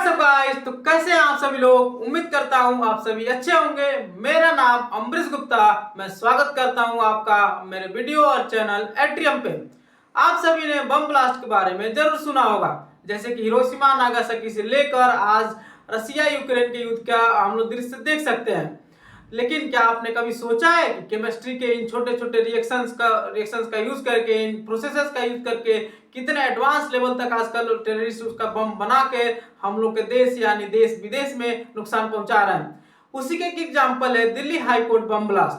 WhatsApp guys, तो कैसे हैं आप सभी लोग। उम्मीद करता हूं आप सभी अच्छे होंगे। मेरा नाम अमरीश गुप्ता, मैं स्वागत करता हूं आपका मेरे वीडियो और चैनल एट्रियम पे। आप सभी ने बम ब्लास्ट के बारे में जरूर सुना होगा, जैसे कि हिरोशिमा नागासाकी से लेकर आज रसिया यूक्रेन के युद्ध का हम लोग दृश्य देख सकते हैं। लेकिन क्या आपने कभी सोचा है कि केमिस्ट्री के इन छोटे छोटे रिएक्शंस का यूज करके, इन प्रोसेसेस का यूज करके कितने एडवांस लेवल तक आजकल टेररिस्ट उसका बम बना के हम लोग के देश यानी देश विदेश में नुकसान पहुंचा रहे हैं। उसी के एक एग्जाम्पल है Delhi high court bomb blast.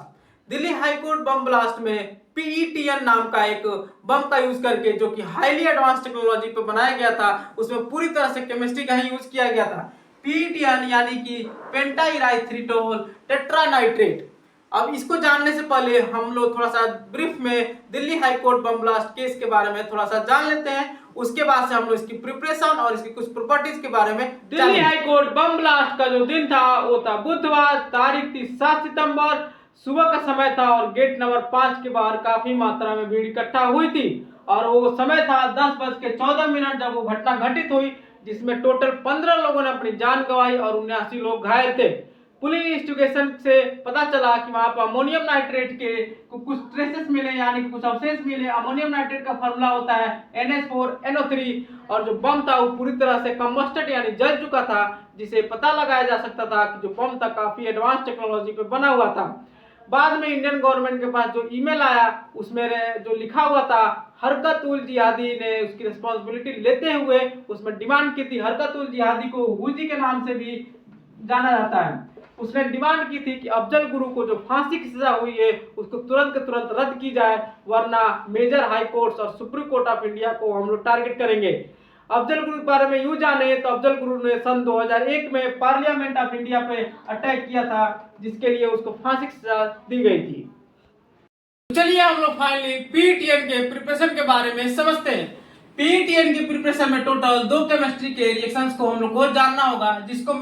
Delhi high court bomb blast में PETN नाम का एक बम का यूज करके, जो कि हाईली एडवांस टेक्नोलॉजी पे बनाया गया था, उसमें पूरी तरह से केमिस्ट्री का ही यूज किया गया था। PETN यानी कि पेंटाइराइथ्रिटोल टेट्रानाइट्रेट। अब इसको जानने से पहले हम लोग थोड़ा सा ब्रीफ में Delhi high court bomb blast case के बारे में थोड़ा सा जान लेते हैं। उसके बाद से हम लोग इसकी प्रिपरेशन और इसकी कुछ प्रॉपर्टीज के बारे में Delhi high court bomb blast का जो दिन था वो था बुधवार तारीख थी 7 सितंबर। सुबह का समय था और गेट नंबर 5 के बाहर काफी मात्रा में भीड़ इकट्ठा हुई थी और वो समय था 10:14 जब वो घटना घटित हुई, जिसमें टोटल 15 लोगों ने अपनी जान गंवाई और 79 लोग घायल थे। पुलिस इन्वेस्टिगेशन से पता चला कि वहां पर अमोनियम नाइट्रेट के कुछ ट्रेसेस मिले, यानी कि कुछ अवशेष मिले। अमोनियम नाइट्रेट का फॉर्मूला होता है NH4NO3 और जो बम था वो पूरी तरह से कंबस्टेड यानी जल चुका था, जिसे पता लगाया जा सकता था कि जो बम था काफी एडवांस टेक्नोलॉजी पे बना हुआ था। बाद में इंडियन गवर्नमेंट के पास जो ईमेल आया उसमें जो लिखा हुआ था, हरकत उल जिहादी ने उसकी रिस्पॉन्सिबिलिटी लेते हुए उसमें डिमांड की थी। हरकत उल जिहादी को हुजी के नाम से भी जाना जाता है। उसने डिमांड की थी कि अफजल गुरु को जो फांसी की सजा हुई है उसको तुरंत के तुरंत रद्द की जाए, वरना मेजर हाई कोर्ट्स और सुप्रीम कोर्ट ऑफ इंडिया को हम लोग टारगेट करेंगे। अफजल गुरु के बारे में यूं जाने तो अफजल गुरु ने सन 2001 में पार्लियामेंट ऑफ इंडिया पे अटैक किया था, जिसके लिए उसको फांसी की सजा दी गई थी। तो चलिए हम लोग फाइनली PETN के प्रिपरेशन के बारे में समझते हैं। PETN की प्रिपरेशन में टोटल 2 केमिस्ट्री के रिएक्शंस को हम लोग को जानना होगा, जिसको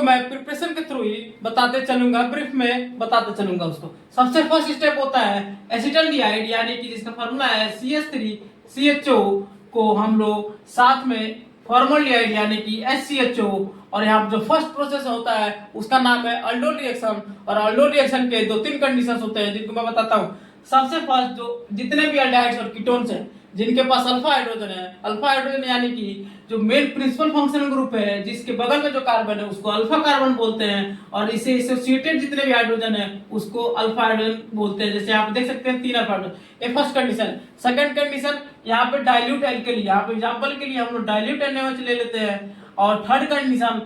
मैं प्रिपरेशन के थ्रू ही बताते चलूंगा, ब्रीफ में बताते चलूंगा उसको। सबसे फर्स्ट स्टेप होता है एसिटल्डिहाइड, यानी कि जिसका फॉर्मूला है CH3CHO को हम लोग साथ में फॉर्मल्डिहाइड यानी कि HCHO, और यहाँ जो फर्स्ट प्रोसेस होता है उसका नाम है अल्डोल रिएक्शन। और अल्डोल रिएक्शन के 2-3 कंडीशंस होते हैं जिनको मैं बताता हूँ। सबसे फर्स्ट, जो जितने भी अल्डिहाइड्स और कीटोन्स हैं जिनके पास अल्फा हाइड्रोजन यानी कि जो मेन प्रिंसिपल फंक्शनल ग्रुप है, जिसके बगल में जो कार्बन है उसको अल्फा कार्बन बोलते हैं, और इसे एसोसिएटेड जितने भी हाइड्रोजन है उसको अल्फा हाइड्रोजन बोलते हैं। जैसे आप देख सकते हैं 3 अल्फा हाइड्रोजन। ये फर्स्ट कंडीशन। सेकंड कंडीशन, यहाँ पे डाइल्यूट एल्केली, यहाँ पे एग्जांपल के लिए हम लोग डाइल्यूट NaOH ले लेते हैं। और थर्ड कंडीशन,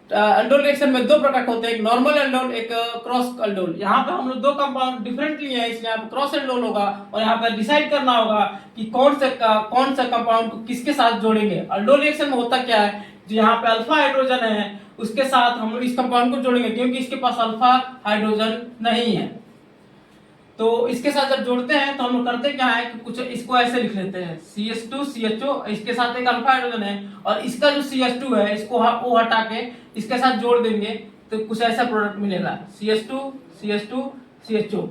अल्डोल रिएक्शन में 2 प्रोडक्ट होते हैं, एक नॉर्मल अल्डोल, एक क्रॉस अल्डोल। यहाँ पे हम लोग 2 कंपाउंड डिफरेंट लिए हैं, इसलिए यहाँ पे क्रॉस अल्डोल होगा और यहाँ पे डिसाइड करना होगा कि कौन सा कंपाउंड को किसके साथ जोड़ेंगे। अल्डोल रिएक्शन में होता क्या है, जो यहाँ पे अल्फा हाइड्रोजन है उसके साथ हम लोग इस कंपाउंड को जोड़ेंगे, क्योंकि इसके पास अल्फा हाइड्रोजन नहीं है। तो इसके साथ जब जोड़ते हैं तो हम लोग करते क्या है कि कुछ इसको ऐसे लिख लेते हैं CH2CHO, इसके साथ एक अल्फा हाइड्रोजन है और इसका जो CH2 है इसको वो हटा के इसके साथ जोड़ देंगे तो कुछ ऐसा प्रोडक्ट मिलेगा CH2CHO।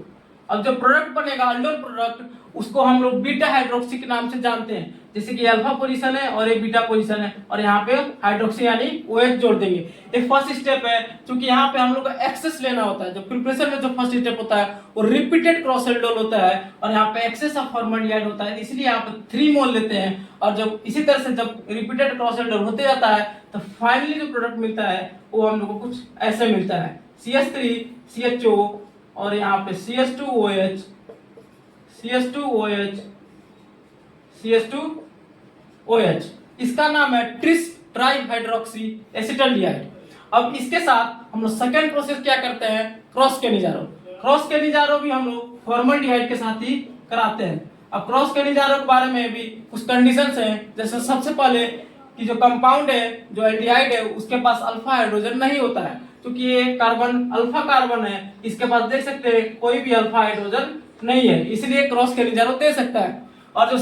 अब जो प्रोडक्ट बनेगा अल्डोल प्रोडक्ट, उसको हम लोग बीटा हाइड्रोक्सी के नाम से जानते हैं। जैसे कि अल्फा पोजीशन है और एक बीटा पोजीशन है और यहाँ पे हाइड्रोक्सी यानी OH जोड़ देंगे। ये फर्स्ट स्टेप है। क्योंकि यहाँ पे हम लोग को एक्सेस लेना होता है, जो प्रिपरेशन में जो फर्स्ट स्टेप होता है वो रिपीटेड क्रॉस अल्डोल होता है और यहाँ पे एक्सेस ऑफ फॉर्मल्डिहाइड होता है, इसलिए यहाँ पे 3 मोल लेते हैं। और जब इसी तरह से जब रिपीटेड क्रॉस अल्डोल होते जाता है तो फाइनली जो प्रोडक्ट मिलता है वो हम लोग को कुछ ऐसे मिलता है CH3CHO और यहाँ पे CH2OH CH2OH। इसका नाम है ट्रिस ट्राइहाइड्रोक्सी एसिटल्डिहाइड। अब इसके साथ हम लोग सेकंड प्रोसेस क्या करते हैं, क्रॉस केनिजारो भी हम लोग फॉर्मल्डिहाइड के साथ ही कराते हैं। अब क्रॉस केनिजारो के बारे में भी कुछ कंडीशंस हैं। जैसे सबसे पहले कि जो कंपाउंड है, जो एल्डिहाइड है, उसके पास अल्फा हाइड्रोजन नहीं होता है, क्योंकि ये कार्बन अल्फा कार्बन है, इसके पास देख सकते हैं कोई भी अल्फा हाइड्रोजन नहीं है, इसलिए क्रॉस केनिजारो दे सकता है। और जो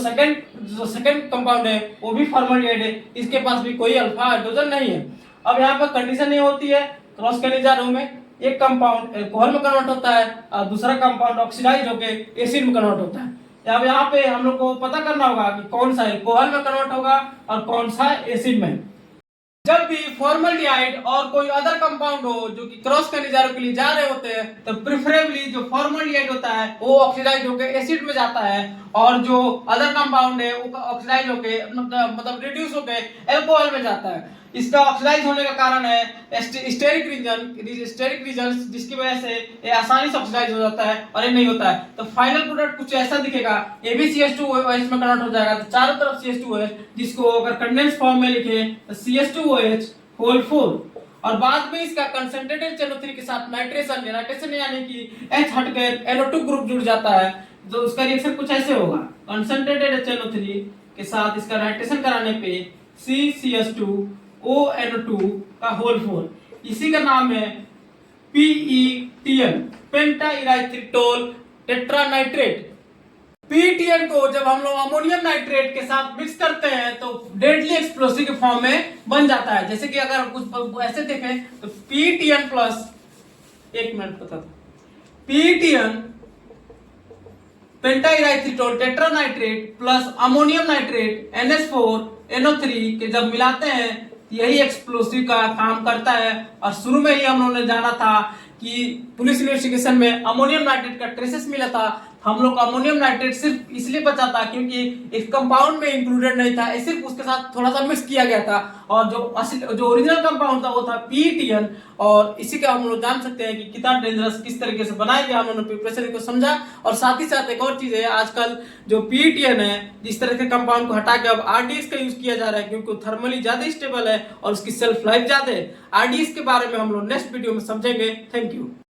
सेकंड कंपाउंड है वो भी फॉर्मल्डिहाइड है, इसके पास भी कोई अल्फा हाइड्रोजन नहीं है। अब यहाँ पर कंडीशन ये होती है क्रॉस केनिजारो में, एक कंपाउंड अल्कोहल में कन्वर्ट होता है और दूसरा कंपाउंड ऑक्सीडाइज होकर एसिड में कन्वर्ट होता है। अब यहाँ पे हम लोग को पता करना होगा कि कौन सा अल्कोहल में कन्वर्ट होगा और कौन सा एसिड में। जब भी फॉर्मल्डिहाइड और कोई अदर कंपाउंड हो जो कि क्रॉस कनिजारों के लिए जा रहे होते हैं, तो प्रेफरेबली जो फॉर्मल्डिहाइड होता है वो ऑक्सीडाइज होकर एसिड में जाता है, और जो अदर कंपाउंड है वो ऑक्सीडाइज होकर मतलब रिड्यूस होकर एल्कोहल में जाता है। इसका ऑक्सीडाइज होने का कारण है स्टेरिक रीजन, जिसकी वजह से ये आसानी से ऑक्सीडाइज हो जाता है और ये नहीं होता है। तो फाइनल प्रोडक्ट कुछ ऐसा दिखेगा, ये भी CH2OH में कन्वर्ट हो जाएगा, तो चारों तरफ CH2OH, जिसको अगर कंडेंस फॉर्म में लिखे तो CH2OH होल 4, और बाद में इसका कंसंट्रेटेड NO3 के साथ नाइट्रेशन यानी कि H हटकर NO2 ग्रुप जुड़ जाता है, तो उसका रिएक्शन कुछ ऐसे होगा। कंसंट्रेटेड HNO3 के साथ इसका नाइट्रेशन कराने पे CCH2ONO2 का होल 4, इसी का नाम है PETN, पेंटा इराइथ्रिटोल टेट्रानाइट्रेट। PETN को जब हम लोग अमोनियम नाइट्रेट के साथ मिक्स करते हैं तो डेडली एक्सप्लोसिव के फॉर्म में बन जाता है। जैसे कि अगर कुछ ऐसे देखें तो PETN प्लस, एक मिनट बता दो, PETN pentaerythritol tetranitrate plus ammonium nitrate NH4NO3 के जब मिलाते हैं यही एक्सप्लोसिव का काम करता है। और शुरू में ही हम लोगों ने जाना था कि पुलिस इन्वेस्टिगेशन में अमोनियम नाइट्रेट का ट्रेसेस मिला था, हम लोग अमोनियम नाइट्रेट सिर्फ इसलिए बचा था क्योंकि इस कंपाउंड में इंक्लूडेड नहीं था, सिर्फ उसके साथ थोड़ा सा मिक्स किया गया था, और जो ओरिजिनल कंपाउंड था वो था PETN। और इसी का हम लोग जान सकते हैं कि कितना डेंजरस किस तरीके से बनाया गया, हम लोगों ने प्रिपरेशन को समझा। और साथ ही साथ एक और चीज है, आजकल जो PETN है जिस तरह के कंपाउंड को हटा के अब RDS का यूज किया जा रहा है, क्योंकि थर्मली ज्यादा स्टेबल है और उसकी सेल्फ लाइफ ज्यादा है। RDS के बारे में हम लोग नेक्स्ट वीडियो में समझेंगे। Thank you.